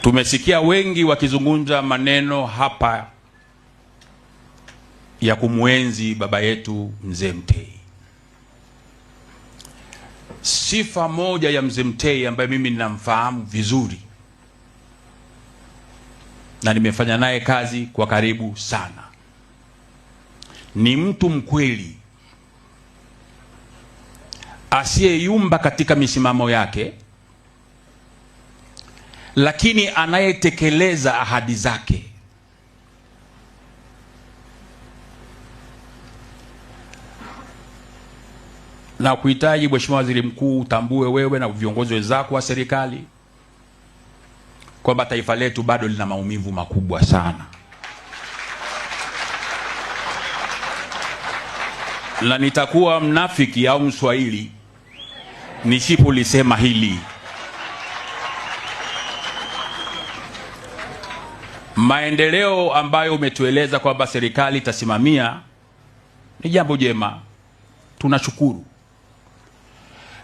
Tumesikia wengi wakizungumza maneno hapa ya kumwenzi baba yetu Mzee Mtei. Sifa moja ya Mzee Mtei ambaye mimi ninamfahamu vizuri na nimefanya naye kazi kwa karibu sana, ni mtu mkweli, asiyeyumba katika misimamo yake, lakini anayetekeleza ahadi zake. Na kuhitaji Mheshimiwa Waziri Mkuu, utambue wewe na viongozi wenzako wa serikali kwamba taifa letu bado lina maumivu makubwa sana, na nitakuwa mnafiki au Mswahili nisipolisema hili. Maendeleo ambayo umetueleza kwamba serikali itasimamia ni jambo jema, tunashukuru,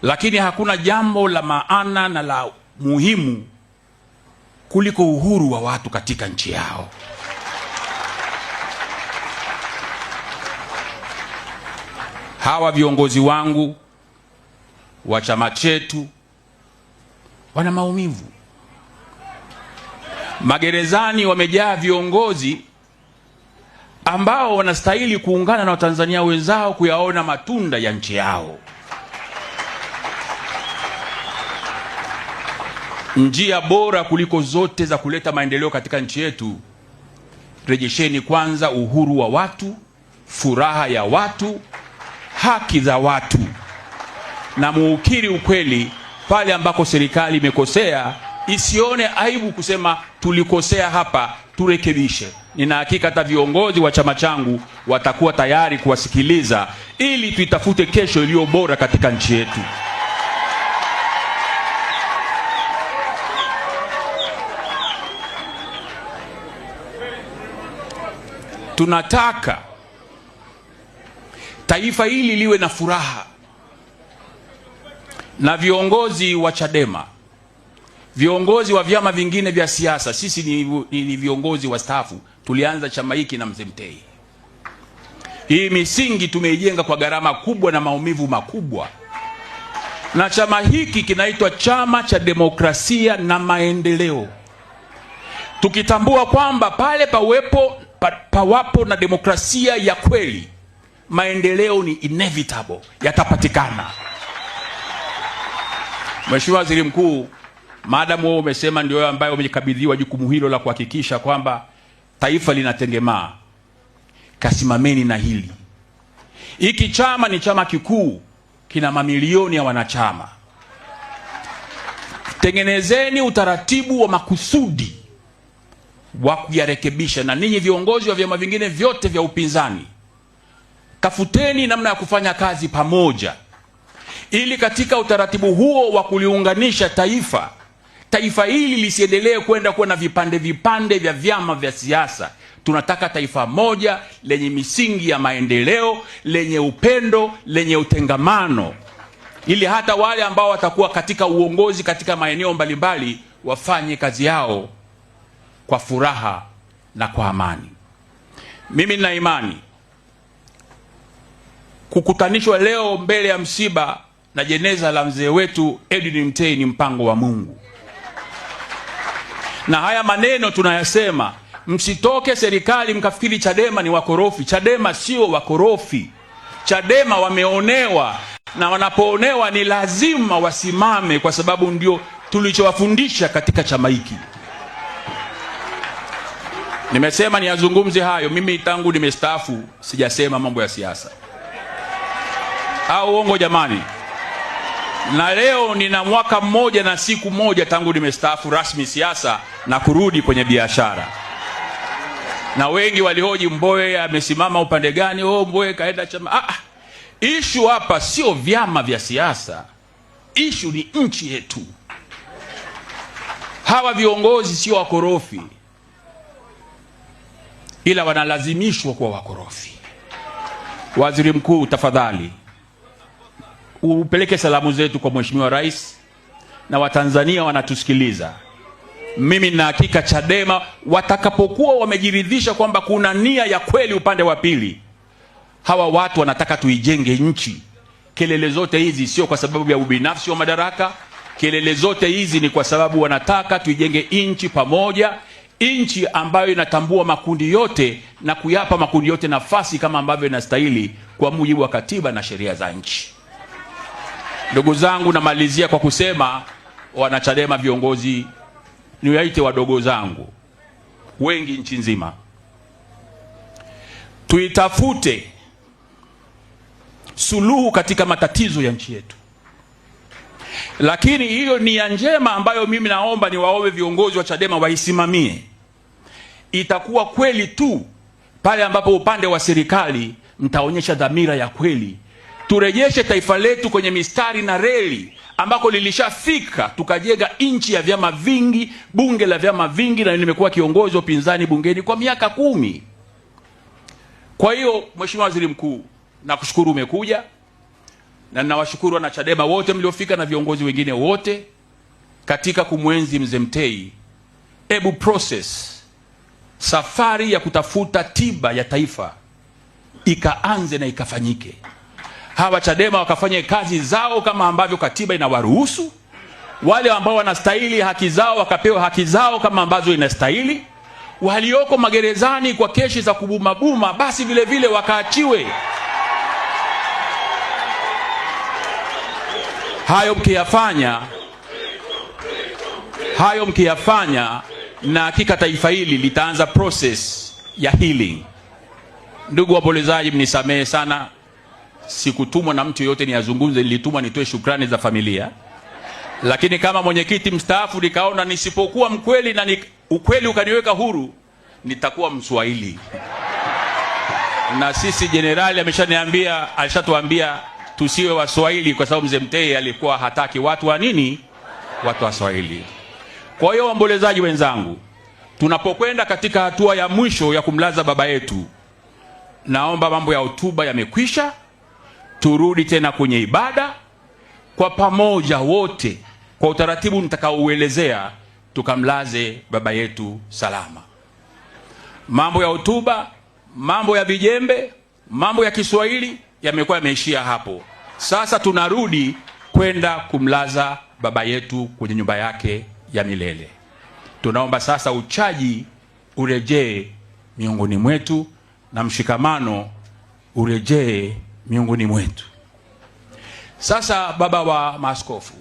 lakini hakuna jambo la maana na la muhimu kuliko uhuru wa watu katika nchi yao. Hawa viongozi wangu wa chama chetu wana maumivu. Magerezani wamejaa viongozi ambao wanastahili kuungana na Watanzania wenzao kuyaona matunda ya nchi yao. Njia bora kuliko zote za kuleta maendeleo katika nchi yetu, rejesheni kwanza uhuru wa watu, furaha ya watu, haki za watu, na muukiri ukweli pale ambako serikali imekosea. Isione aibu kusema tulikosea hapa, turekebishe. Nina hakika hata viongozi wa chama changu watakuwa tayari kuwasikiliza ili tuitafute kesho iliyo bora katika nchi yetu. Tunataka taifa hili liwe na furaha, na viongozi wa Chadema, viongozi wa vyama vingine vya siasa, sisi ni viongozi wastaafu, tulianza chama hiki na Mzee Mtei. Hii misingi tumeijenga kwa gharama kubwa na maumivu makubwa, na chama hiki kinaitwa Chama cha Demokrasia na Maendeleo, tukitambua kwamba pale pawapo na demokrasia ya kweli, maendeleo ni inevitable, yatapatikana. Mheshimiwa Waziri Mkuu, maadamu wewe umesema ndio wewe ambaye umekabidhiwa jukumu hilo la kuhakikisha kwamba taifa linatengemaa, kasimameni na hili. Hiki chama ni chama kikuu, kina mamilioni ya wanachama. Tengenezeni utaratibu wa makusudi wa kuyarekebisha, na ninyi viongozi wa vyama vingine vyote vya upinzani, tafuteni namna ya kufanya kazi pamoja, ili katika utaratibu huo wa kuliunganisha taifa hili lisiendelee kwenda kuwa na vipande vya vyama vya siasa. Tunataka taifa moja lenye misingi ya maendeleo, lenye upendo, lenye utengamano, ili hata wale ambao watakuwa katika uongozi katika maeneo mbalimbali wafanye kazi yao kwa furaha na kwa amani. Mimi nina imani kukutanishwa leo mbele ya msiba na jeneza la mzee wetu Edwin Mtei ni mpango wa Mungu. Na haya maneno tunayasema, msitoke serikali mkafikiri Chadema ni wakorofi. Chadema sio wakorofi. Chadema wameonewa, na wanapoonewa ni lazima wasimame, kwa sababu ndio tulichowafundisha katika chama hiki. Nimesema niyazungumze hayo. Mimi tangu nimestaafu sijasema mambo ya siasa, au uongo jamani? Na leo nina mwaka mmoja na siku moja tangu nimestaafu rasmi siasa na kurudi kwenye biashara. Na wengi walihoji Mbowe amesimama upande gani? Mbowe kaenda chama. Issue hapa sio vyama vya siasa. Issue ni nchi yetu. Hawa viongozi sio wakorofi, ila wanalazimishwa kuwa wakorofi. Waziri Mkuu, tafadhali upeleke salamu zetu kwa Mheshimiwa Rais, na Watanzania wanatusikiliza. Mimi na hakika Chadema watakapokuwa wamejiridhisha kwamba kuna nia ya kweli upande wa pili, hawa watu wanataka tuijenge nchi. Kelele zote hizi sio kwa sababu ya ubinafsi wa madaraka. Kelele zote hizi ni kwa sababu wanataka tuijenge nchi pamoja, nchi ambayo inatambua makundi yote na kuyapa makundi yote nafasi kama ambavyo inastahili kwa mujibu wa katiba na sheria za nchi. Ndugu zangu, namalizia kwa kusema, wanachadema, viongozi, niwaite wadogo zangu wengi nchi nzima, tuitafute suluhu katika matatizo ya nchi yetu. Lakini hiyo nia njema ambayo mimi naomba niwaombe viongozi wa Chadema waisimamie, itakuwa kweli tu pale ambapo upande wa serikali mtaonyesha dhamira ya kweli. Turejeshe taifa letu kwenye mistari na reli ambako lilishafika, tukajenga nchi ya vyama vingi, bunge la vyama vingi, na nimekuwa kiongozi wa upinzani bungeni kwa miaka 10. Kwa hiyo Mheshimiwa Waziri Mkuu, nakushukuru umekuja, na ninawashukuru wana Chadema wote mliofika na viongozi wengine wote katika kumwenzi Mzee Mtei. Ebu process safari ya kutafuta tiba ya taifa ikaanze na ikafanyike. Hawa Chadema wakafanye kazi zao kama ambavyo katiba inawaruhusu. Wale ambao wanastahili haki zao wakapewa haki zao kama ambazo inastahili. Walioko magerezani kwa kesi za kubumabuma basi vile vile wakaachiwe. Hayo mkiyafanya na hakika taifa hili litaanza process ya healing. Ndugu waombolezaji, mnisamehe sana, sikutumwa na mtu yote niazungumze, nilitumwa nitoe shukrani za familia. Lakini kama mwenyekiti mstaafu nikaona nisipokuwa mkweli na ukweli ukaniweka huru, nitakuwa Mswahili. Na sisi jenerali alishatuambia tusiwe Waswahili kwa sababu Mzee Mtei alikuwa hataki watu wa nini? Watu wa Swahili. Kwa hiyo waombolezaji wenzangu, tunapokwenda katika hatua ya mwisho ya kumlaza baba yetu, naomba mambo ya hotuba yamekwisha, turudi tena kwenye ibada kwa pamoja wote, kwa utaratibu nitakaouelezea, tukamlaze baba yetu salama. Mambo ya hotuba, mambo ya vijembe, mambo ya Kiswahili yamekuwa yameishia hapo. Sasa tunarudi kwenda kumlaza baba yetu kwenye nyumba yake ya milele. Tunaomba sasa uchaji urejee miongoni mwetu na mshikamano urejee miongoni mwetu. Sasa baba wa maaskofu,